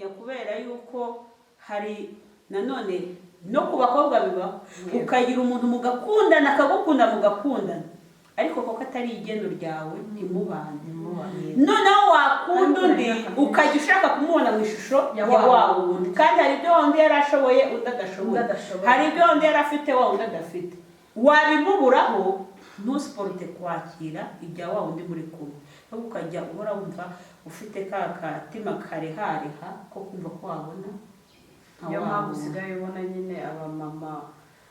kubimenya kubera yuko hari nanone no ku bakobwa bibaho ukagira umuntu mugakundana akagukunda mugakundana ariko koko atari igeno ryawe ntimubane noneho wakunda undi ukajya ushaka kumubona mu ishusho ya wa wundi kandi hari ibyo wundi yari ashoboye udadashoboye hari ibyo wundi yari afite wa wundi adafite wabimuburaho ntusiporute kwakira ibya wa wundi muri kumwe ahubwo ukajya uhora wumva ufite ka katima karehareha ko kumva ko wabona niyo mpamvu usigaye ubona nyine abamama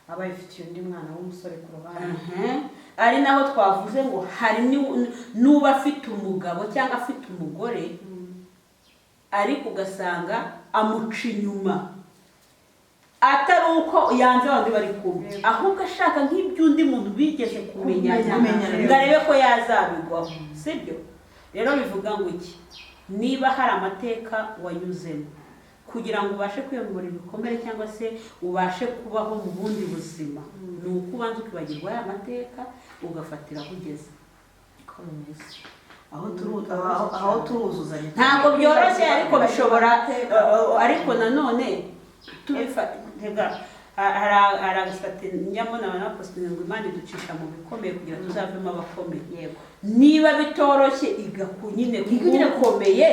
abayifitiye undi mwana w'umusore ku ruhande ari naho twavuze ngo hari n'uba afite umugabo cyangwa afite umugore ariko ugasanga amuca inyuma atari uko yanze abandi bari kumwe ahubwo ashaka nk'iby'undi muntu bigeze kumenyana ngo arebe ko yazabigwaho sibyo rero bivuga ngo iki niba hari amateka wanyuzemo kugira ngo ubashe kwiyongera ibikomere cyangwa se ubashe kubaho mu bundi buzima ni uko ubanza ukibagirwa aya mateka ugafatira aho ugeze aho turuzuzanya ntabwo byoroshye ariko bishobora ariko nanone tubifatega hari agasate nyamuna banapostinga ngo Imana iducisha mu bikomeye kugira tuzavemo abakomeye yego niba bitoroshye igakunyine kugukomeye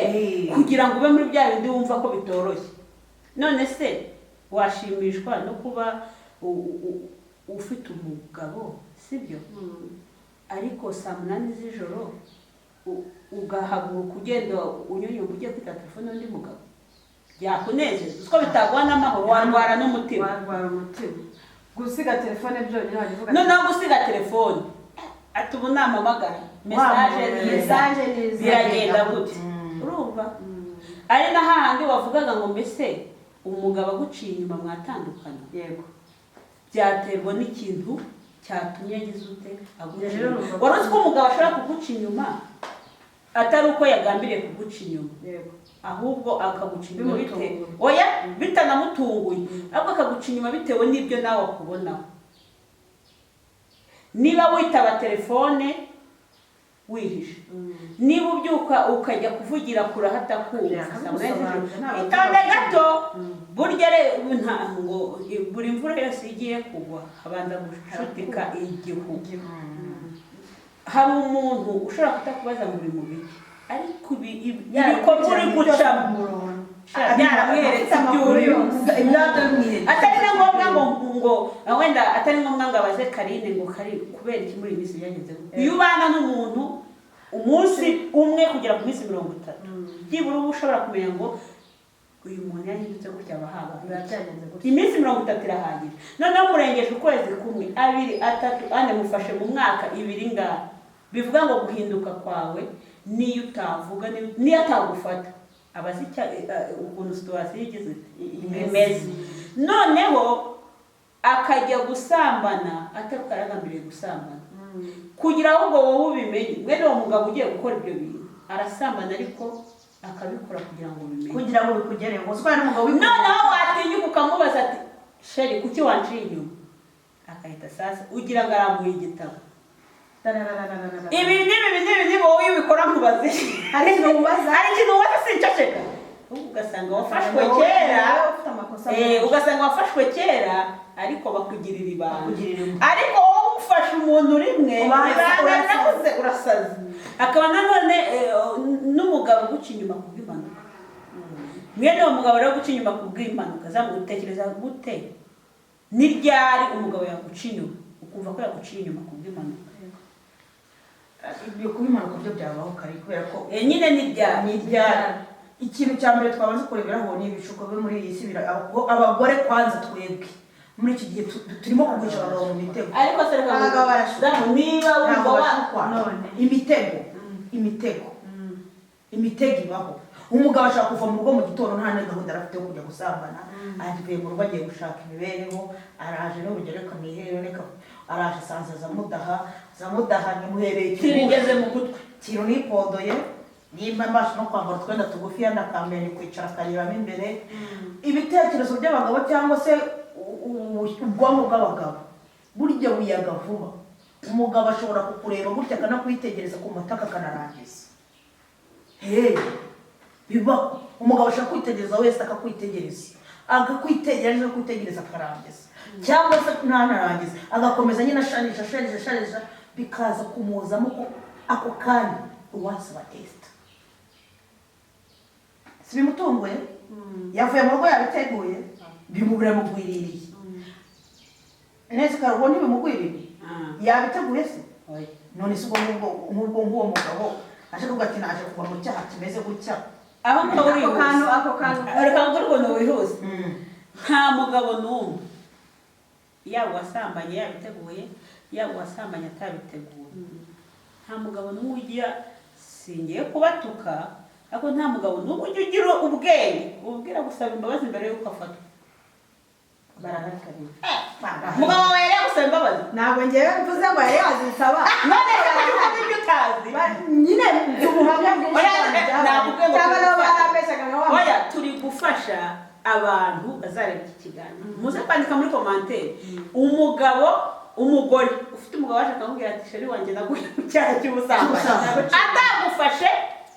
kugira ngo ube muri bya bindi wumva ko bitoroshye none se washimishwa no kuba ufite umugabo sibyo ariko saa 8 z'ijoro ugahaguruka ugenda unyunyumva ugiye kwita telefone y'undi mugabo byakunezeza uko bitagwa n'amahoro warwara n'umutima gusiga telefone byonyine wagivuga noneho gusiga telefone ati ubu namamagara message biragenda gute urumva ari na hahandi wavugaga ngo mbese umugabo aguciye inyuma mwatandukana yego byaterwa n'ikintu cyatumye agize ute aguciye wari uzi ko umugabo ashobora kuguca inyuma atari uko yagambiriye kuguca inyuma yego ahubwo akaguca inyuma bitewe oya bitanamutunguye ahubwo akaguca inyuma bitewe n'ibyo nawe akubonaho niba witaba telefone wihishe niba ubyuka ukajya kuvugira kure hatakumva itonde gato burya ngo buri mvura yose igiye kugwa habanza gushutika igihu hari umuntu ushobora kutakubaza ngo uri mu biki ariko ibiko muri gucamo byaramweretse atari na ngombwa ngo wenda atari ngombwa ngo abaze Carine ngo kubera iki muri iminsi byagenze iyo ubana n'umuntu umunsi umwe kugera ku minsi 30 byibura uba ushobora kumenya ngo uyu muntu yahindutse gutya abahaba iminsi 30 irahagije noneho murengeje ukwezi kumwe 2 3 4 mufashe mu mwaka 2 ngaha bivuga ngo guhinduka kwawe niyo utavuga niyo atagufata abazi ukuntu situation igeze imeze noneho akajya gusambana atakaragambiriye gusambana kugira ngo wowe ubimenye mwene uwo mugabo ugiye gukora ibyo bintu arasambana ariko akabikora kugira ngo ubimenye kugira ngo bikugere ngo swa n'umugabo noneho watinyuka ukamubaza ati sheri kuki wanciye inyuma akahita sasa ugira ngo aramuye igitabo ibi wowe ubikora mubaze ari ikintu ubaza sinshasheka ugasanga wafashwe kera ugasanga wafashwe kera ariko bakugirira ibanga ariko wowe ufashe umuntu rimwe nakuze urasaza akaba nanone n'umugabo guca inyuma kubw'impanuka mwene uwo mugabo rero guca inyuma kubw'impanuka zamutekereza gute ni ryari umugabo yaguca inyuma ukumva ko yaguciye inyuma kubw'impanuka ibyo kubimanuka byo byabaho kare kubera ko nyine ni ryari ikintu cya mbere twabanze kureberaho ni ibishuko byo muri iyi si abagore kwanza twebwe muri iki gihe turimo kugurisha abagabo mu mitego ariko se reka abagabo barashuka niba wumva imitego ibaho umugabo ashaka kuva mu rugo mu gitondo nta gahunda afite yo kujya gusambana agiye mu rugo agiye gushaka imibereho araje n'urugero reka mwihere reka araje asanza zamudaha ntimuhereye kirigeze mu gutwi kiro nipondoye nimba mbasha no kwambara utwenda tugufi yanakamenya kwicara akariramo imbere ibitekerezo by'abagabo cyangwa se ubwonko bw'abagabo burya buyaga vuba umugabo ashobora kukureba gutya akanakwitegereza ku mataka akanarangiza biba umugabo ashaka kwitegereza wese akakwitegereza akakwitegereza akarangiza cyangwa se ntanarangiza agakomeza nyine asharisha bikaza kumuzamo ko ako kanya uwasiba Esther si bimutunguye yavuye mu rugo yabiteguye biramugwiririye neza karubwo ntibimugwiririye yabiteguye se none se ubwo nguwo mugabo aje kuvuga ati naje kuva mu cyaha kimeze gutya ako kantu reka ngurwo wihuse nta mugabo n'umwe yaba wasambanye yabiteguye yaba wasambanye atabiteguye nta mugabo n'umwe ugira singiye kubatuka ariko nta mugabo n'umwe ugira ubwenge ubwira gusaba imbabazi mbere y'uko afatwa barahakanye mugabo wawe yari gusaba imbabazi ntabwo ngewe mvuze ngo yari yazisaba none reka ibyo utazi nyine ubuhamya bwinshi cyangwa nabo barabeshyaga nka wa oya turi gufasha abantu bazareba iki kiganiro muze kwandika muri commentaire umugore ufite umugabo waje akamubwira ati sheri wanjye naguye mu cyaha cy'ubusambanyi atagufashe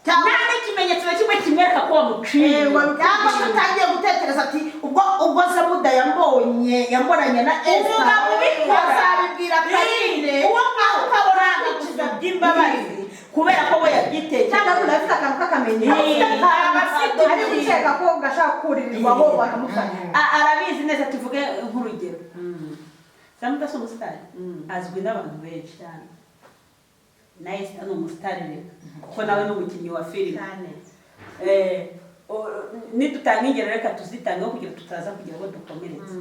nta n'ikimenyetso na kimwe kimwereka ko wamuciye cyangwa se utangiye gutekereza ati ubwo zamda yamboranye na Esther umugabo ubikora azabibwira Carine uwo ngaho ukabona ibikiza by'imbabazi kubera ko we yabyitekereje cyangwa unafite akantu k'akamenyetso ari gukeka ko gashaka kuririrwa bo bakamufanya arabizi neza tuvuge nk'urugero zamda si umusitari azwi n'abantu benshi cyane na Esther ni umusitari reka kuko nawe ni umukinnyi wa filime nidutanga ingero reka tuzitangeho kugira tutaza kugira ngo dukomeretse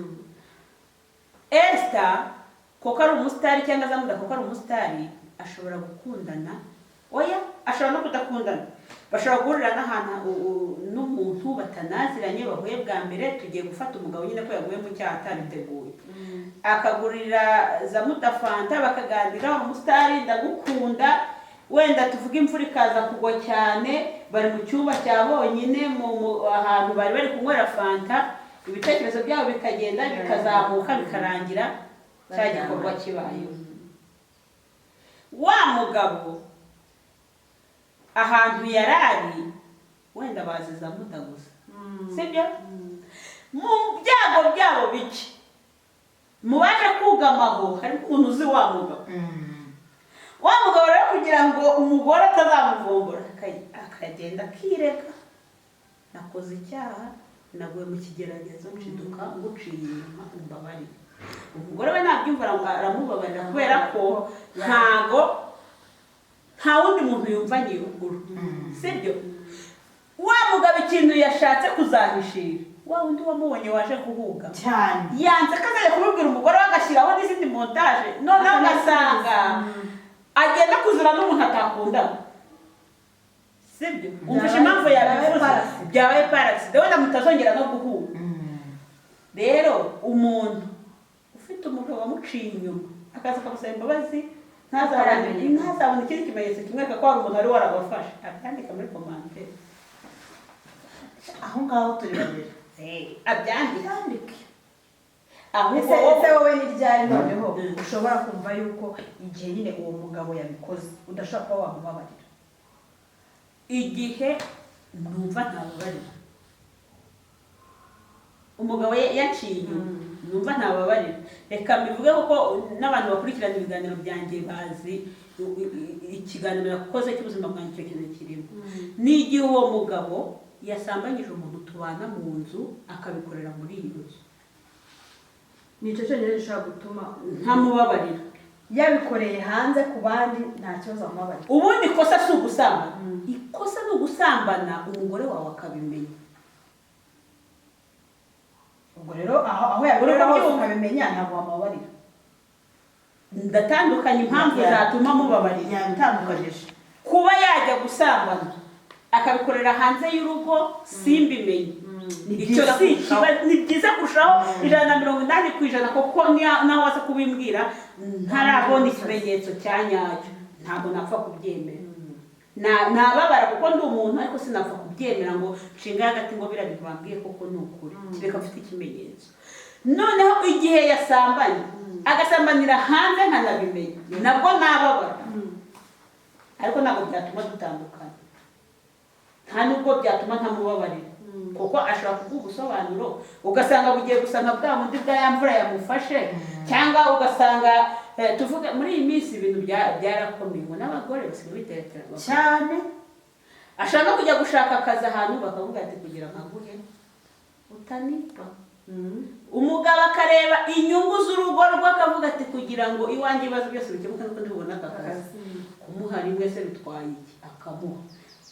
Esther kuko ari umusitari cyangwa zamda kuko ari umusitari ashobora gukundana oya ashobora no kudakundana bashobora guhurira n'ahantu n'umuntu batanaziranye bahuye bwa mbere tugiye gufata umugabo nyine ko yaguye mu cyaha atabiteguye akagurira zamda fanta bakaganira umusitari ndagukunda wenda tuvuga imvura ikaza kugwa cyane bari mu cyumba cya bonyine ahantu bari kunywera fanta ibitekerezo byabo bikagenda bikazamuka bikarangira cya gikorwa kibayeho wa mugabo ahantu yarari wenda baziza muda gusa sibyo mu byago byabo biki mubaje kugamaho hari umuntu uzi wa mugabo rero kugira ngo umugore atazamuvumbura akagenda akireka nakoze icyaha naguye mu kigeragezo nshiduka nguciye inyuma umbabarire umugore we nabyumva aramubabarira kubera ko nta wundi muntu yumva nyiruguru sibyo wa mugabo ikintu yashatse kuzahishira wa wundi wamubonye waje kuhuga cyane yanze kazajya kubibwira umugore we agashyiraho n'izindi montage noneho agasanga agenda kuzura n'umuntu atakundana sibyo umfashe impamvu yabivuze byabaye parasi ndabona mutazongera no guhura rero umuntu ufite umugabo wamuciye inyuma akaza akagusaba imbabazi ntazabone ikindi kimenyetso kimwereka ko hari umuntu wari warabafashe abyandika muri commentaire aho ngaho turi babiri abyandike ese wowe n'iryari noneho ushobora kumva yuko igihe nyine uwo mugabo yabikoze udashobora kuba wamubabarira igihe numva ntababarira umugabo yaciye inyuma numva ntababarira reka mbivuge kuko n'abantu bakurikirana ibiganiro byanjye bazi ikiganiro yakoze cy'ubuzima bwanjye icyo kintu kirimo ni igihe uwo mugabo yasambanyije umuntu tubana mu nzu akabikorera muri iyo nzu nicyo cyonyine gishobora gutuma ntamubabarira yabikoreye hanze ku bandi nta kibazo amubabarira ubundi ikosa si ugusambana ikosa ni ugusambana umugore wawe akabimenya ubwo rero aho yabikorera hose ukabimenya ntabwo wamubabarira ndatandukanye impamvu zatuma mubabarira yatandukanyije kuba yajya gusambana akabikorera hanze y'urugo simbimenye icyo si ikibazo ni byiza kurushaho 180% kuko naho waza kubimbwira ntarabona ikimenyetso cya nyacyo ntabwo napfa kubyemera nababara kuko ndi umuntu ariko sinapfa kubyemera ngo nshinga hagati ngo biriya bintu bambwiye koko ni ukuri kireka mfite ikimenyetso noneho igihe yasambanye agasambanira hanze nkanabimenya nabwo nababara ariko ntabwo byatuma dutandukana nta nubwo byatuma ntamubabarira kuko ashobora kuguha ubusobanuro ugasanga bugiye gusa nka bwa bundi bwa ya mvura yamufashe cyangwa ugasanga tuvuge muri iyi minsi ibintu byarakomeye ngo n'abagore basigaye biteretera cyane ashaka no kujya gushaka akazi ahantu bakavuga ati kugira ngo aguhe utanipa umugabo akareba inyungu z'urugo rwe akavuga ati kugira ngo iwanjye ibibazo byose bikemuke nuko ndibona aka kazi kumuha rimwe se bitwaye iki akamuha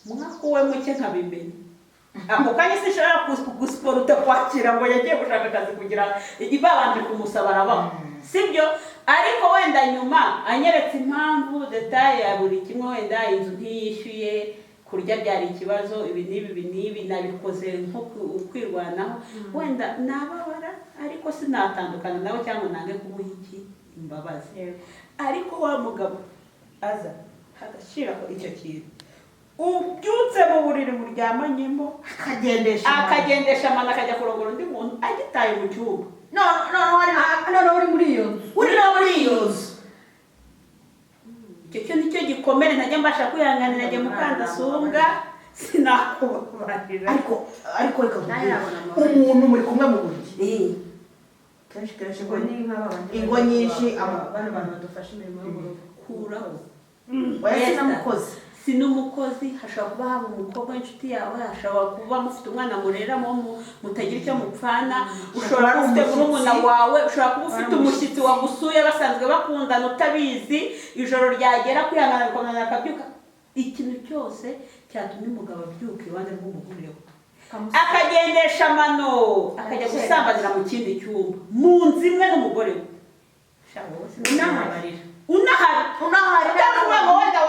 mwaka we muke nkabimenya ako kanya se nshobora gusiporuta kwakira ngo yagiye gushaka akazi kugira ibabanje kumusaba arabaho sibyo ariko wenda nyuma anyeretse impamvu detaye ya buri kimwe wenda inzu ntiyishyuye kurya byari ikibazo ibi n'ibi nabikoze nko kwirwanaho wenda nababara ariko sinatandukana nawe cyangwa nange kumuha iki imbabazi ariko wa mugabo aza agashiraho icyo kintu ubyutse mu buriri muryamanyemo akagendesha amana akajya kurongora undi muntu agitaye mu cyumba no uri muri iyo nzu icyo cyo nicyo gikomere ntajya mbasha kwihanganira njye mukandasumbwa sinakubabarira ariko reka umuntu muri kumwe mu buriri kenshi ingo nyinshi abana badufasha imirimo y'urugo kuraho si n'umukozi hashobora kuba haba umukobwa w'inshuti yawe hashobora kuba mufite umwana mureramo mutagira icyo mupfana ushobora kuba ufite murumuna wawe ushobora kuba ufite umushyitsi wagusuye basanzwe bakundana utabizi ijoro ryagera kwihangana bikomeza akabyuka ikintu cyose cyatumye umugabo abyuka iruhande rw'umugore we akagendesha amano akajya gusambanira mu kindi cyumba mu nzu imwe n'umugore we unahari ndakuvuga ngo wenda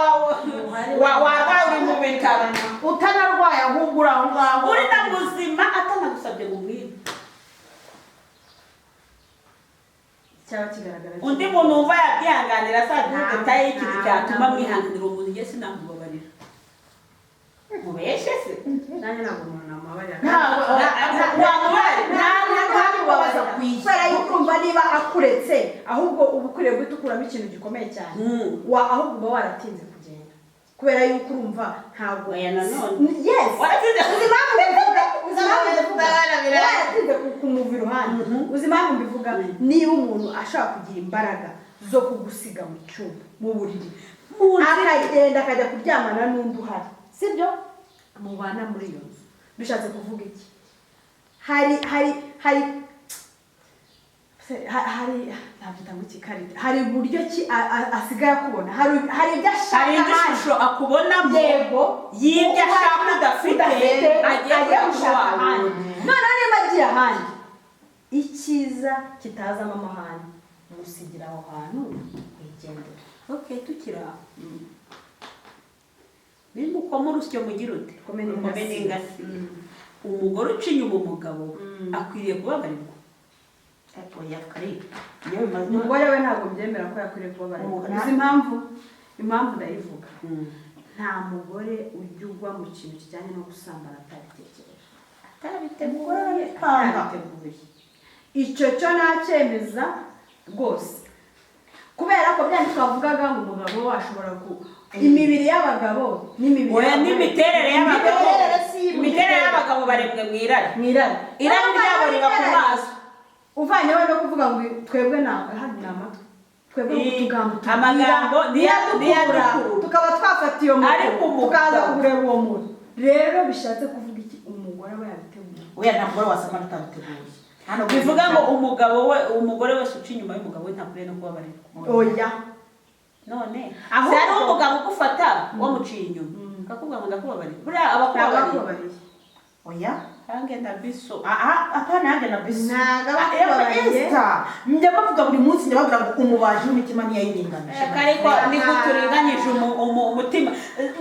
warwaye uri mu bitaro utanarwaye ahubwo uri aho ngaho uri na muzima atanagusabye ngo umwibe cyaba kigaragara undi muntu wumva yabyihanganira saa dutaye ikintu cyatuma mwihanganira umuntu njye sinamubabarira mubeshe se nanjye ntabwo umuntu namubabarira ntamubabaza kubera yuko urumva niba akuretse ahubwo uba ukwiriye guhita ukuramo ikintu gikomeye cyane ahubwo uba waratinze kugenda kubera yuko urumva ntabwo waratinze kumuva iruhande uzi impamvu mbivuga niba umuntu ashaka kugira imbaraga zo kugusiga mu cyumba mu buriri akagenda akajya kuryamana n'undi uhari sibyo mubana muri iyo nzu bishatse kuvuga iki hari uburyo ki asigaye akubona hari ibyo ashaka ishusho akubonamo yego y'ibyo ashaka udafite agiye gushaka ahandi noneho niba agiye ahandi icyiza kitazamo amahane musigira aho hantu wigendera tukiri aho birimo uko urusyo mugira uti komene n'ingasi umugore uca inyuma umugabo akwiriye kubabarirwa umugore we ntabwo byemera ko yakwiriye kubabarirwa uzi impamvu ndayivuga nta mugore ujya ugwa mu kintu kijyanye no gusambana atabiteguye icyo cyo nacyemeza rwose kubera ko byandi twavugaga ngo umugabo ashobora imibiri y'abagabo n'imiterere y'abagabo barembwe mu irari ryabo riba ku maso uvanyeho no kuvuga ngo twebwe hano ni amatwi twebwe utugambo amagambo niyadukura tukaba twafata iyo muntu tukaza kureba uwo muntu rero bishatse kuvuga iki umugore aba yabiteguye oya nta mugore wasama atabiteguye bivuga ngo umugore wese uca inyuma y'umugabo we ntakwiriye no kubabarirwa oya none hari umugabo ugufata wamuciye inyuma akakubwira ngo ndakubabarira buriya abakubabariye oya hange na biso apana hange na biso njya bavuga buri munsi njya bavuga ngo umubaji w'imitima ntiyayiringanisha ariko niko turinganyije umutima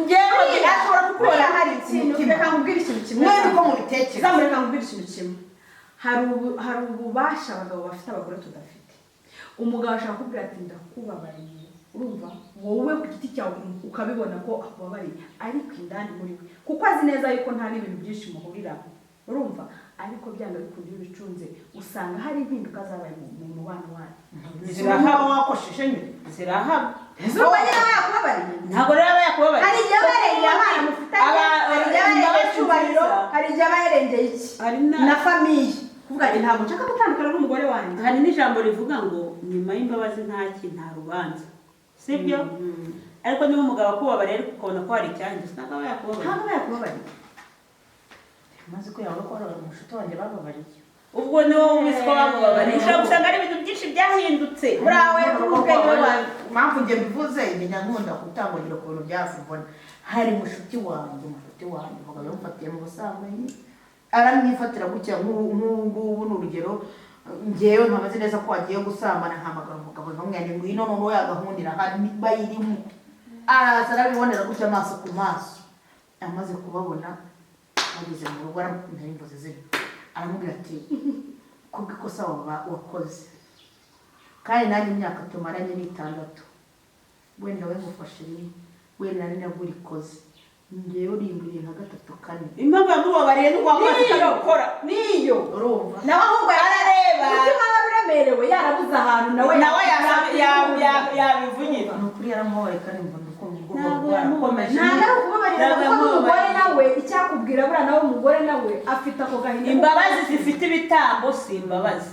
njyewe ashobora gukora hari ikintu reka nkubwire ikintu kimwe mwene uko mubitekereza reka nkubwire ikintu kimwe hari ububasha abagabo bafite abagore tudafite umugabo ashaka kubwira ati ndakubabariye urumva wowe ku giti cyawe ukabibona ko akubabariye ariko indani muri we kuko azi neza yuko nta n'ibintu byinshi muhuriramo urumva ariko byanga bikunda iyo bicunze usanga hari impinduka zabaye mu mubano wanyu zirahaba wakosheje nyine zirahaba zuba nyine yakubabariye ntabwo rero aba yakubabariye hari igihe abereye abana mufitanye hari igihe abereye icyubahiro hari hari igihe aba yarengeye iki na famiye kuvuga ati ntabwo nshaka gutandukana n'umugore wanjye. Hari n'ijambo rivuga ngo nyuma y'imbabazi nta rubanza, sibyo? Ariko niba umugabo akubabariye ariko ukabona ko hari icyahindutse ntabwo aba yakubabariye. maze ko yawe ko hari umushuti wanjye bababariye. Ubwo ni wowe ubizi ko bamubabariye. Ushobora gusanga ari ibintu byinshi byahindutse. Burawe n'ubwenge wawe. Mpamvu njye mbivuze njya nkunda gutangira ku bintu byavubona. Hari umushuti wanjye umugabo yamufatiye mu busambanyi. Aramwifatira gutya nk'ubu n'urugero ngewe mpamaze neza ko wagiye gusambana nkamagara umugabo nkamwanya ngo inono yagahundira hari bayirimo. Araza arabibonera gutya amaso ku maso. Amaze kubabona ageze mu rugo aramukumira imvuze ze. Aramubwira ati kubw'ikosa wakoze kandi nanjye imyaka tumaranye ni 6 wenda we ngufashe rimwe wenda nari nagurikoze ngewe urimbiriye nka 3 4 impamvu yamubabariye n'uwakoze gukora niyo urumva nawe ahubwo arareba umutima wabiremerewe yarabuze ahantu nawe yabivunyira ni ukuri yaramubabaye kandi mbona uko ntabwo ari ukubabarira kuko umugore nawe icyakubwira buriya nawe umugore nawe afite ako gahinda. Imbabazi zifite ibitambo si imbabazi.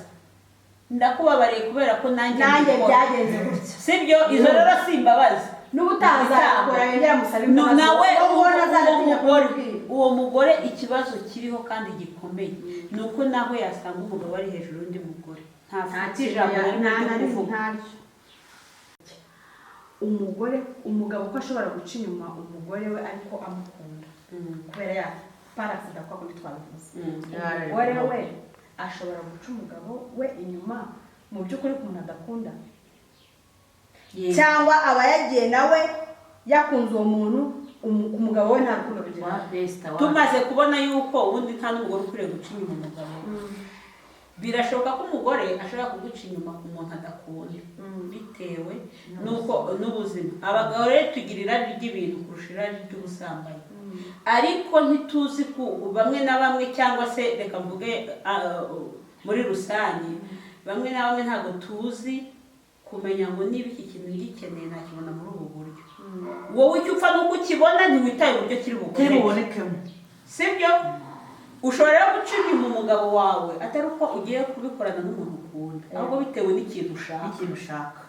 Ndakubabariye kubera ko nanjye byagenze gutya, sibyo? Izo rero si imbabazi. N'ubutazakora yongera musaba imbabazi. Nawe uwo mugore ikibazo kiriho kandi gikomeye ni uko nawe yasanga umugabo ari hejuru y'undi mugore. Nta kijambo nari kuvuga. Umugabo ko ashobora guca inyuma umugore we ariko amukunda kubera ya parasida kwa kundi twabivuze. Umugore we ashobora guca umugabo we inyuma mu by'ukuri ku muntu adakunda, cyangwa aba yagiye nawe yakunze uwo muntu umugabo we nta rukundo rugira. Tumaze kubona yuko ubundi nta n'umugore ukwiriye guca inyuma umugabo. Birashoboka ko umugore ashaka kuguca inyuma ku muntu adakunda bitewe nuko n'ubuzima. Abagabo rero tugira irari ry'ibintu kurusha irari ry'ubusambanyi, ariko ntituzi ko bamwe na bamwe cyangwa se reka mvuge muri rusange bamwe na bamwe ntabwo tuzi kumenya ngo niba iki kintu gikeneye nakibona muri ubu buryo. Wowe icyo upfa nuko ukibona ntiwitaye uburyo kiri bubonekemo, sibyo? Ushobora guca inyuma umugabo wawe atari uko ugiye kubikorana n'umuntu ukunda, ahubwo bitewe n'ikintu ushaka.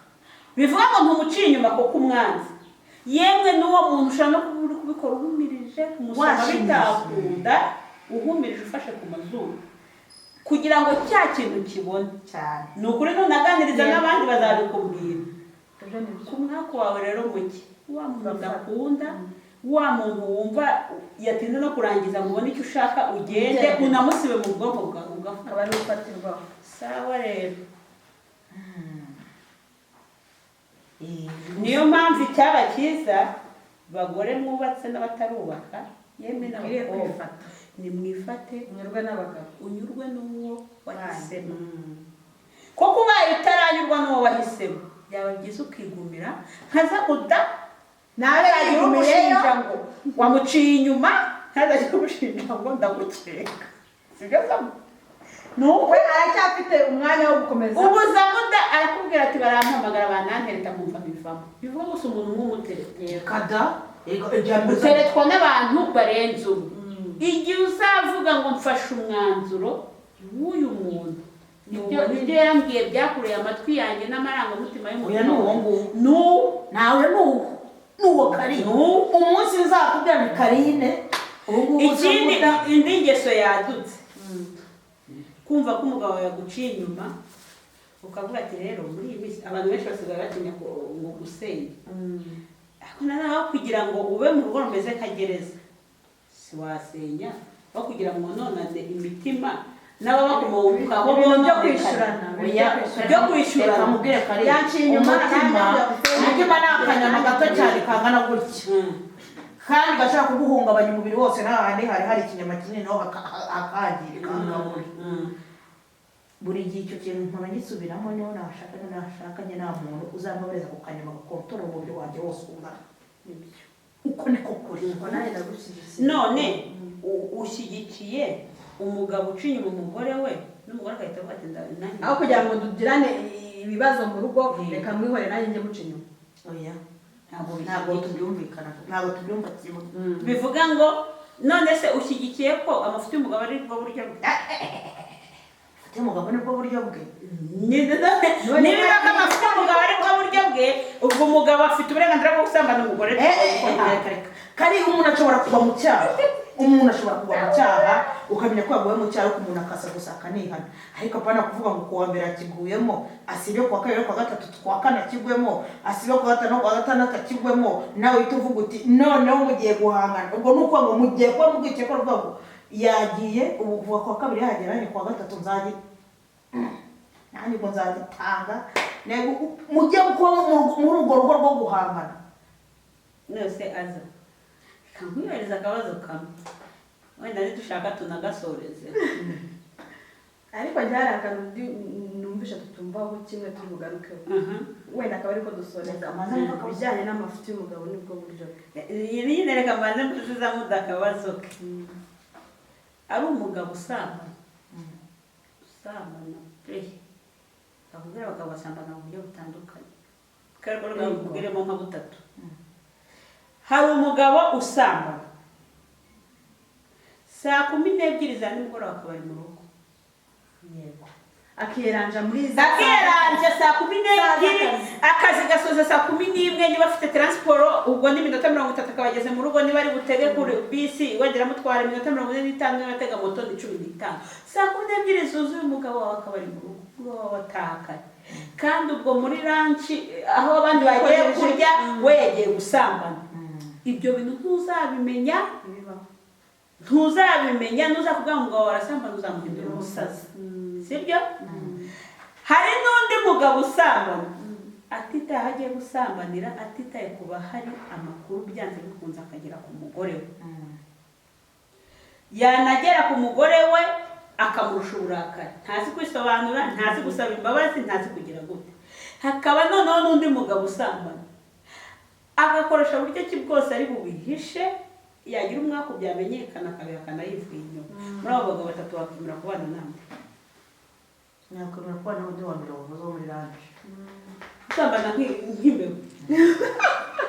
Bivuga ngo ntumuciye inyuma kuko umwanzi. Yemwe n'uwo muntu ushobora no kuba uri kubikora uhumirije kumusoma bitakunda, uhumirije ufashe ku mazuru kugira ngo cya kintu kibone cyane. Ni ukuri nunaganiriza n'abandi bazabikubwira. Ku mwaka wawe rero muke wa muntu udakunda, wa muntu wumva yatinze no kurangiza ngo ubone icyo ushaka ugende unamusibe mu bwonko bwawe ugafata abari gufatirwaho. Sawa rero. Niyo mpamvu icyaba cyiza bagore mwubatse n'abatarubaka yemwe n'abakobwa nimwifate unyurwe n'abagabo, unyurwe n'uwo wahisemo. Kuko ubaye utaranyurwa n'uwo wahisemo byaba byiza ukigumira nkaza kuda nawe yagushinja ngo wamuciye inyuma ntazajya kumushinja ngo ndagukeka, sibyo? nuko aracyafite umwanya wo gukomeza. Ubuza muda arakubwira ati barampamagara banantereta kumva bivamo. Bivuga gusa umuntu nk'umutereta kada uteretwa n'abantu barenze ubu. Igihe uzavuga ngo mfashe umwanzuro w'uyu muntu ibyo yambwiye byakuruye amatwi yanjye n'amarangamutima y'umutima nawe n'uwo Carine umunsi nzakubwira ni Carine. Ikindi indi ngeso yadutse kumva ko umugabo yaguciye inyuma ukavuga ati rero muri iyi minsi abantu benshi basigaye batinya ngo gusenya. Ariko naho kugira ngo ube mu rugo rumeze nka gereza si wasenya, aho kugira ngo nonane imitima n'ababakomokaho byo kwishyurana byo kwishyurana mubwire Carine yaciye inyuma umutima n'akanyama gato cyane kangana gutya kandi gashaka kuguhungabanya umubiri wose n'ahandi hari ikinyama kinini naho hakangirika nkaburi. Buri gihe icyo kintu nkaba ngisubiramo niho nashakanye nta muntu uzambabareza ku kanyama gakontora umubiri wanjye wose ungana. Uko niko kuri none ushyigikiye umugabo uca inyuma umugore we n'umugore agahita avuga ati nanjye aho kugira ngo tugirane ibibazo mu rugo reka mwihore nanjye njye muca inyuma. Oya ntabwo tubyumvikana, ntabwo tubyumva kimwe. Bivuga ngo none se ushyigikiye ko amafuti y'umugabo ari bwo buryo bwe Ati umugabo nibwo buryo bwe. niba amafuti y'umugabo ari bwo buryo bwe ubwo umugabo afite uburenganzira bwo gusambana umugore Kari umuntu ashobora kuba mu cyaha. Umuntu ashobora kuba mu cyaha ukamenya ko yaguye mu cyaha ko umuntu akasa gusa akanihana. Ariko apana kuvuga ngo kuwa mbere akiguyemo, asibe kuwa kabiri kuwa gatatu kuwa kane akigwemo, asibe kuwa gatanu kuwa gatandatu akigwemo, nawe uhita uvuga uti noneho mugiye guhangana. Ubwo nuko ngo mugiye kuba mubwiye ko rwego yagiye ubu kuwa kabiri yagera ni kuwa gatatu nzaje. Nani ngo nzagitanga. Nego mugiye kuba muri urwo rugo rwo guhangana. nose aza kankwibariza akabazo kamwe wenda nitushaka tunagasoreze ariko ryari akantu numvisha tutumvaho kimwe tumugarukeho wenda akaba ariko dusoreza ibijyanye n'amafuti y'umugabo nibwo buryo iyi reka mbanze mutuzamo akabazo ke ari umugabo usambana pe bakubwira abagabo basambana mu buryo butandukanye kandi bakubwiremo nka butatu hari umugabo usambana saa 12 za nimugoroba akaba ari mu rugo Yego. akiranja muri saa 12 akazi gasoza saa 11 niba afite transport ubwo ni minota 30 akabageze mu rugo niba ari butege kuri bisi wagera mutwara minota 45 n'abatega moto ni 15 saa 12 zuzuye umugabo wawe akaba ari mu rugo ngo watakaye kandi ubwo muri lunch aho abandi bagiye kurya we yagiye gusambana ibyo bintu ntuzabimenya nuza kuvuga ngo warasambana uzamuhindura umusazi sibyo hari n'undi mugabo usambana atitaye agiye gusambanira atitaye kuba hari amakuru byanze bikunze akagera ku mugore we yanagera ku mugore we akamurusha uburakari ntazi kwisobanura ntazi gusaba imbabazi ntazi kugira gute hakaba noneho n'undi mugabo usambana agakoresha uburyo ki bwose ari bubihishe yagira umwaka byamenyekana akabihakana yivuye inyuma muri abo bagabo batatu bakemera kubana namwe Nyakwemera kubana n'undi wa mbere wavuze muri range. usambana nk'imbeho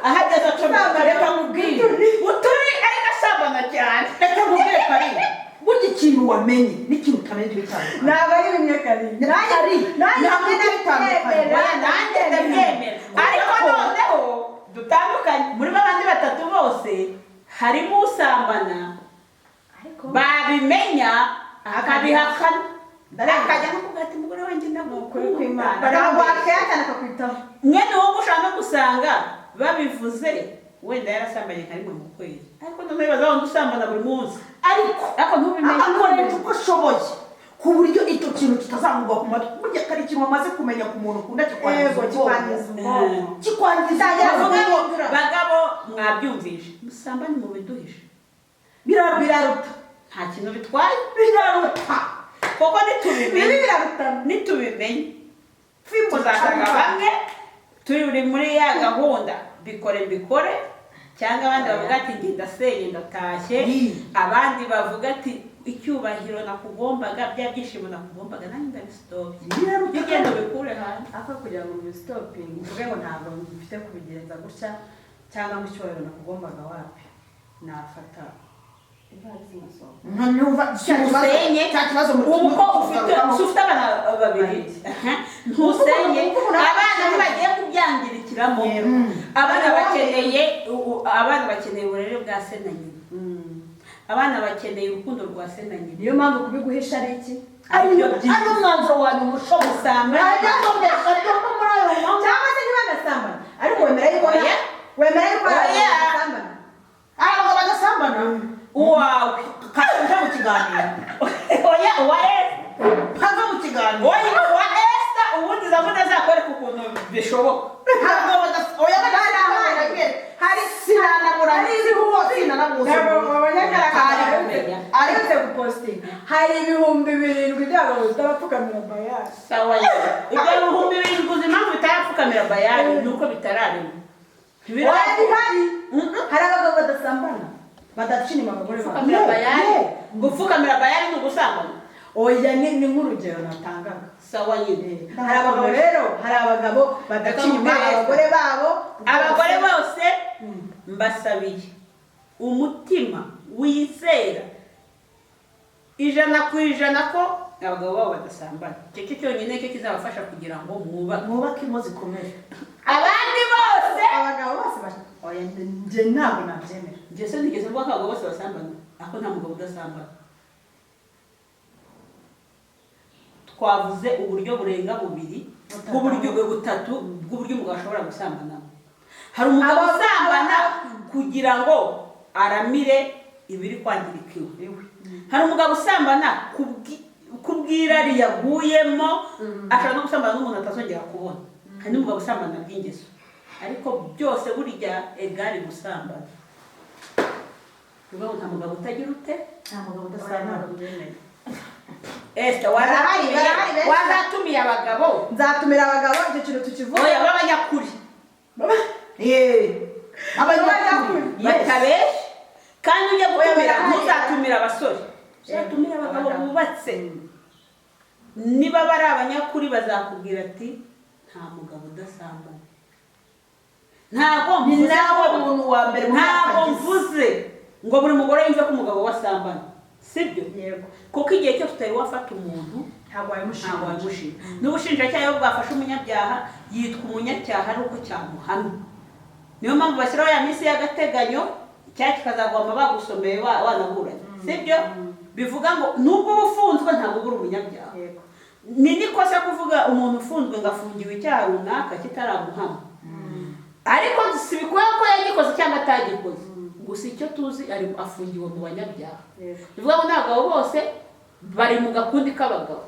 ahageze acomeka Reka nkubwire. uturi ariko asambana cyane Reka nkubwire Carine. Burya ikintu wamenye n'ikintu utamenye bitandukanye. ntabwo ari bimwe Carine Nanjye bitandukanye. nanjye ndabyemera ariko noneho dutandukanye muri babandi batatu bose harimo usambana babimenya akabihakana akajya no kugata umugore wanjye ukuri kw'Imana bakayatana akakwitaho mwene wowe ushaka no gusanga babivuze wenda yarasambanye nka rimwe mu kwezi ariko noneho bibaza wundi usambana buri munsi ariko ntubimenye akoresha uko ashoboye ku buryo icyo kintu kitazamugwa ku matwi burya kari ikintu wamaze kumenya ku muntu ukunda kikwangiza bagabo mwabyumvishe musambane mu biduhishe biraruta nta kintu bitwaye biraruta koko nitubimenye tuzasanga bamwe turi muri ya gahunda mbikore cyangwa abandi bavuga ati ngenda senye ndatashye abandi bavuga ati icyubahiro nakugombaga bya byishimo nakugombaga nanjye ndabistopye ugenda ubikure hanze ako kugira ngo mbistopinge mvuge ngo ntabwo mfite kubigenza gutya cyangwa ngo icyubahiro nakugombaga wapi nafata ntusenye uko ufite abana babiri ntusenye abana ntibagiye kubyangirikiramo abana bakeneye uburere bwa se na nyina abana bakeneye urukundo rwa se na nyina niyo mpamvu kubiguhisha ari iki ari umwanzuro wanyu mushobo gusambana cyangwa se ntibagasambana ariko wemera yuko bagasambana uwawe kajya mu kiganiro kava mu kiganiro wa Esther ubundi zamda zakore ku kuntu bishoboka hari sinanabura aretse gupostinga hari ibihumbi 7 by'abagabo bitarapfukamira bayari sawa ibyo bihumbi 7 guzi impamvu bitarapfukamira bayari nuko bitararema hari abagabo badasambana badacina abagore gupfukamira bayari gupfukamira bayari ni ugusambana oya ni nk'urugero natangaga sawa nyine hari abagabo rero hari abagabo badacina abagore babo abagore bose mbasabiye umutima wizera 100% ko abagabo babo badasambana. Icyo cyonyine cyo kizabafasha kugira ngo mwubake ingo zikomeye. abandi bose Abagabo bose oya nje ntabwo nabyemera. njye se nigeze mvuga ko abagabo bose basambana, ako nta mugabo udasambana. Twavuze uburyo burenga bubiri bw'uburyo butatu bw'uburyo umugabo ashobora gusambana. Hari umugabo usambana kugira ngo aramire ibiri kwangirika iwe. Hari umugabo usambana kubwirari yaguyemo, ashaka no gusambana n'umuntu atazongera kubona. Hari n'umugabo usambana bw'ingeso, ariko byose burya egari gusambana. Ubaho nta mugabo utagira ute, Nta mugabo udasambana. Esther wazatumiye abagabo. Nzatumira abagabo icyo kintu tukivuga. Oya b'abanyakuri. Abanyakuri Batabeshya. Kandi ujye gutumira muzatumira abasore. Uzatumira abagabo bubatse. Niba bari abanyakuri bazakubwira ati nta mugabo udasambana. Ntabwo mvuze umuntu wa mbere mvuze ngo buri mugore yumve ko umugabo wasambana. Sibyo? Yego. Kuko igihe cyose utari wafata umuntu Ntabwo wayimushinja. N'ubushinjacyaha iyo bwafashe umunyabyaha yitwa umunyacyaha ari uko cyamuhamye. Niyo mpamvu bashyiraho ya minsi y'agateganyo, icyaha kikazagomba bagusomeye wanaburanye. Sibyo? Bivuga ngo nubwo uba ufunzwe ntabwo uri umunyabyaha. Yego. Ni nikosa kuvuga umuntu ufunzwe ngo afungiwe icyaha runaka kitaramuhama. Ariko sibikuye ko yagikoze cyangwa atagikoze. Gusa icyo tuzi ari afungiwe mu banyabyaha. Bivuga ngo n'abagabo bose bari mu gakundi k'abagabo.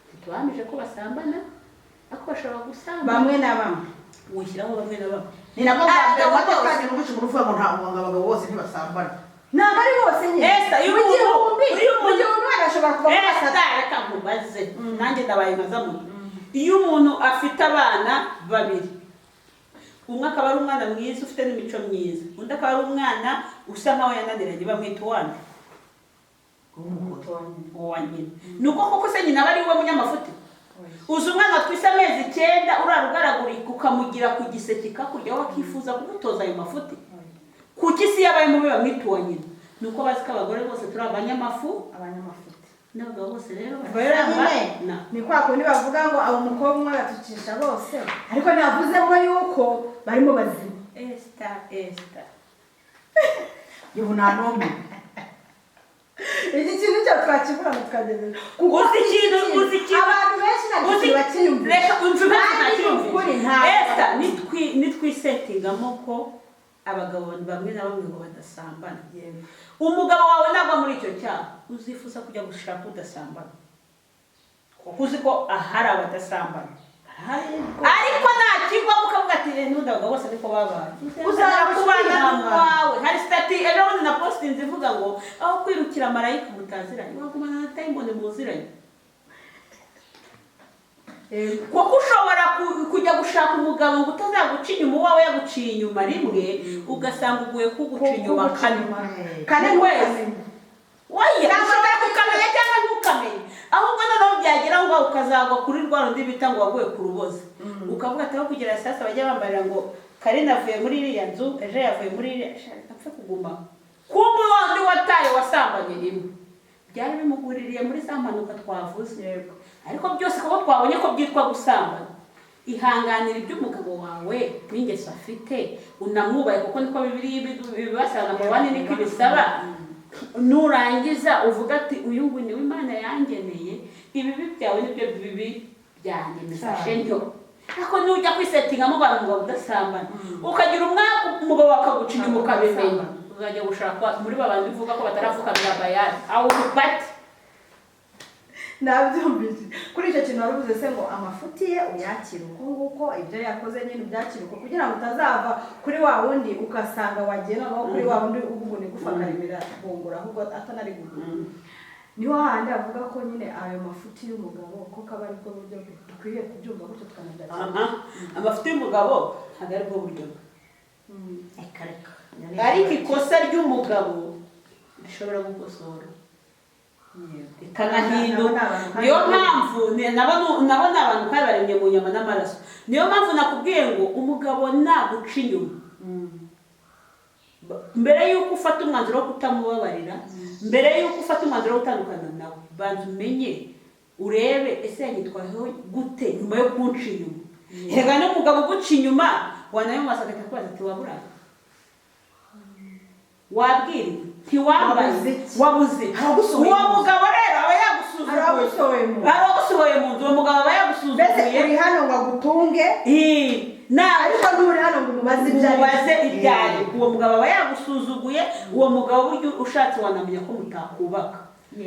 Ntitubamije ko basambana, ariko bashobora gusambana. Bamwe na bamwe. Wishyiraho bamwe na bamwe. Ni nabwo kandi n'umuco muruvuga ngo nta abagabo bose ntibasambana. Ntabwo ari bose nyine. Esther mu gihe umwana ashobora kuba Esther reka nkubaze. Nanjye ndabaye nkazamu. Iyo umuntu afite abana babiri, umwe akaba ari umwana mwiza ufite n'imico myiza, undi akaba ari umwana usa nkaho yananiranye, bamwita uwande. Uwanyine. Nuko koko se nyina bari we munyamafuti. Uzi umwana twise amezi 9 urarugaragurika ukamugira ku giseke kakurya wakifuza kumutoza ayo mafuti. Kuki si yabaye mubi bamwita uwanyine. Nuko bazi ko abagore bose turi abanyamafuti. N'abagabo bose rero barambana. Ni kwa kundi bavuga ngo abo mukobwa batucisha bose. Ariko ntiyavuze ngo yuko barimo bazima. Esther. Yewe nta nombe. Iki kintu cyo twakivura tukageze. Uzi ikintu abantu benshi ntabwo bakiyumvira. Reka unjume ntakiyumvira. Esther nitwisetingamo ko abagabo bamwe na bamwe ngo badasambana. Umugabo wawe nagwa muri icyo cyaha, uzifuza kujya gushaka udasambana. Kuko uzi ko ahari abadasambana. Ariko nakigwa mukavuga ati n'udaga bose ariko babaye. Uzakubana wawe. Hari stati ejo na posting zivuga ngo aho kwirukira marayika mutaziranye, wagumana na Diamond muziranye. Kuko ushobora kujya gushaka umugabo ngo utazaguca inyuma wawe yaguciye inyuma rimwe ugasanga uguye kuguca inyuma kane kwezi. Oya, ushobora kukamenya cyangwa ntukamenya. Ahubwo noneho byagera ngo ukazagwa kuri rwa rundi bita ngo waguye ku ruboze. Ukavuga ati aho kugira sasa bajya bambarira ngo Carine avuye muri iriya nzu, ejo yavuye muri iriya, apfa kuguma. Kumbe wandi wataye wasambanye rimwe. Byari bimuguririye muri za mpanuka twavuze. Ariko byose kuko twabonye ko byitwa gusambana. Ihanganira iby'umugabo wawe n'ingeso afite, unamwubaye kuko niko Bibiliya bibasanga mu bandi niko ibisaba. Nurangiza uvuga ati uyu nguyu ni Imana yangeneye, ibibi byawe nibyo bibi byanjye misashe ntyo. Ako nujya kwisetingamo abantu ngo udasambana, ukagira umugabo wakaguca inyuma ukabimenya, uzajya gushaka muri babandi bivuga ko batarafukamira bayari aho ubati. Nabyumvise kuri icyo kintu waruvuze se ngo amafuti ye uyakira uko nguko ibyo yakoze nyine ubyakira uko kugira ngo utazava kuri wa wundi ukasanga wagena no kuri wa wundi uvuga ni gufakaribira bongora ahubwo atanari guhura. Niho handi avuga ko nyine ayo mafuti y'umugabo ko kaba ari bwo buryo dukwiye kubyumva gutyo tukanabyakira. Amafuti y'umugabo ntabwo ari bwo buryo. Ariko ikosa ry'umugabo rishobora gukosora. Ikanahinduka. Niyo mpamvu nabo n'abantu kandi baremye mu nyama n'amaraso. Niyo mpamvu nakubwiye ngo umugabo naguca inyuma mbere y'uko ufata umwanzuro wo kutamubabarira mbere y'uko ufata umwanzuro wo gutandukana nawe banza umenye urebe ese yanyitwayeho gute nyuma yo kunca inyuma rega n'umugabo uguca inyuma wanayo masaka akakubaza ati wabura wabwira ntiwambaye wabuze uwo mugabo rero aba yagusuzuguye mu nzu uwo mugabo aba yagusuzuguye mbese uri hano ngo agutunge ariko nturi hano ngo umubaze ibyaye uwo mugabo aba yagusuzuguye uwo mugabo buryo ushatse wanamenya ko mutakubaka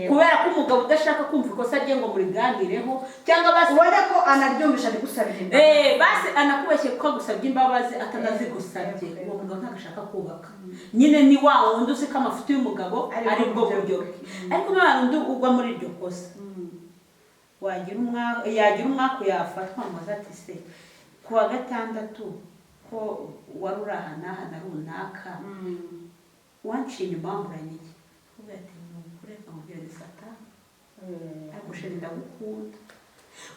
kubera ko umugabo udashaka kumva ikosa rye ngo muriganireho cyangwa basi ubone ko anaryumvisha gusabye imbabazi basi anakubeshye ko agusabye imbabazi atanazigusabye uwo mugabo ntagashaka kubaka nyine ni wa wundi uzi ko amafuti y'umugabo ari bwo buryo ariko n'abantu undi ugwa muri iryo kosa yagira umwaka yafatwa ngo ati se ku wa gatandatu ko wari uri aha n'aha na runaka wanciye inyuma wamburanye iki kuvuga ati nukureka mubwire sata agushira ndagukunda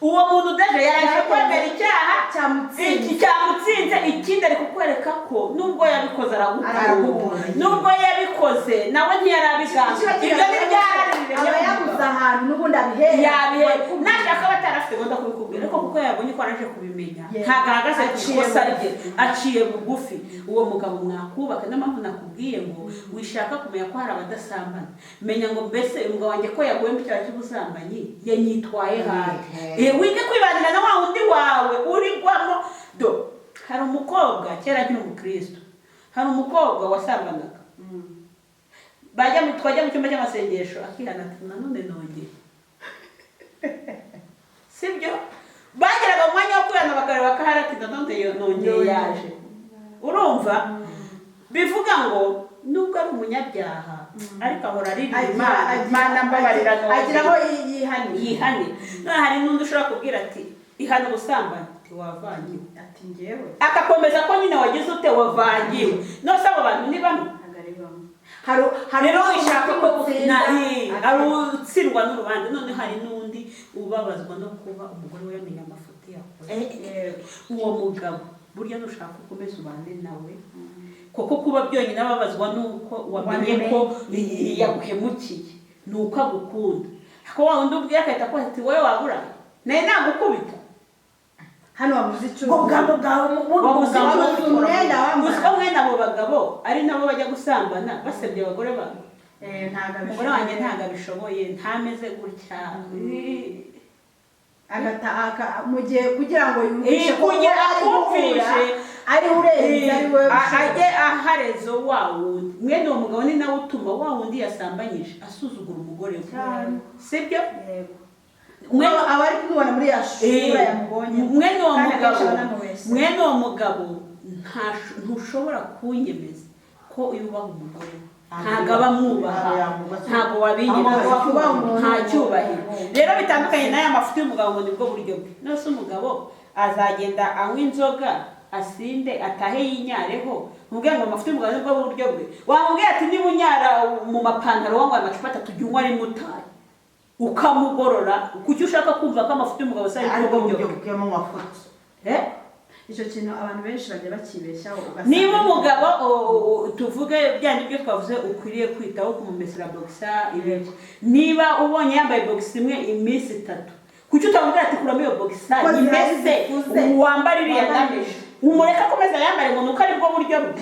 uwo muntu udaje yaraje kwemera icyaha cyamutsinze ikindi ari kukwereka ko nubwo yabikoze aragukunda nubwo yabikoze nawe ntiyarabigamba ibyo ni byararire aba yabuze ahantu n'ubundi abihehe nashaka batarafite gahunda kubikubwira ariko kuko yabonye ko araje kubimenya ntabwo ahagaze ku ikosa rye aciye bugufi uwo mugabo mwakubaka niyo mpamvu nakubwiye ngo wishaka kumenya ko hari abadasambana menya ngo mbese umugabo wanjye ko yaguye mu cyaha cy'ubusambanyi yanyitwaye hanze wige kwibanira na wa wundi wawe urigwamo hari umukobwa kera akiri umukristo hari umukobwa wasambanaga twajya mu cyumba cy'amasengesho akihana ati nanone nongeye sibyo bageraga mu mwanya wo kwihana bakareba bakahari ati nanone nongeye yaje urumva bivuga ngo nubwo ari umunyabyaha ariko ahora aririmba Imana mbabarira agira aho yihane hari n'undi ushobora kubwira ati ihana ubusambanyi ati wavangiwe ati ngewe akakomeza ko nyine wagize ute wavangiwe nose abo bantu ni bamwe rero wishaka ko ari utsindwa n'urubanza none hari n'undi ubabazwa no kuba umugore we yamenya amafuti yakoze uwo mugabo burya nushaka ukomeza ubane nawe kuko kuba byonyine ababazwa nuko wamenye ko yaguhemukiye nuko agukunda ko wa wundi ubwiye akahita ko ati wowe wabura naye nagukubita hano wabuze icyo ubwabo bwawe umwenda abo bagabo ari nabo bajya gusambana basebye abagore babo umugore wanjye ntabwo abishoboye ntameze gutya mu gihe kugira ngo yumvishe ko ari urenze ari we ajye aharezo wa wundi mwene uwo mugabo ni nawe utuma wa wundi yasambanyije asuzugura umugore we sibyo aba ari kumubona muri ya shura yamubonye mwene uwo mugabo ntushobora kunyemeza ko yubaha umugore ntabwo aba mwubaha ntabwo wabinyemeza nta cyubahiro rero bitandukanye n'aya mafuti y'umugabo ngo nibwo buryo bwe nose umugabo azagenda anywa inzoga asinde atahe yinyareho mubwira ngo amafuti y'umugabo nibwo buryo bwe wamubwira ati niba unyara mu mapantaro wambaye amacupa 3 jya unywa ari mutaye ukamugorora kuki ushaka kumva ko amafuti y'umugabo sa ari buryo bwe mu mafuti icyo kintu abantu benshi bajya bakibeshyaho niba umugabo tuvuge byandi byo twavuze ukwiriye kwitaho kumumesera boxer ibyo niba ubonye yambaye boxer imwe iminsi 3 kuki utamubwira ati kuramo iyo boxer imese wambara iriya damage umureka komeza yambare ngo nuko ari bwo buryo bwe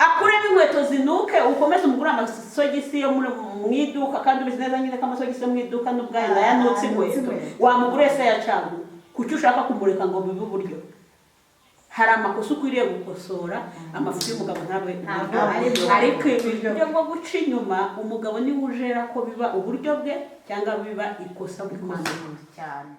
akuremo inkweto zinuke ukomeze umugura amasogisi yo mu iduka kandi ubizi neza nyine ko amasogisi yo mu iduka n'ubwayo yanutse inkweto wamugura ese yacangu kuki ushaka kumureka ngo bibe uburyo hari amakosa ukwiriye gukosora amafuti y'umugabo ntabwo ariko ibyo bwo guca inyuma umugabo niwe ujera ko biba uburyo bwe cyangwa biba ikosa bw'Imana cyane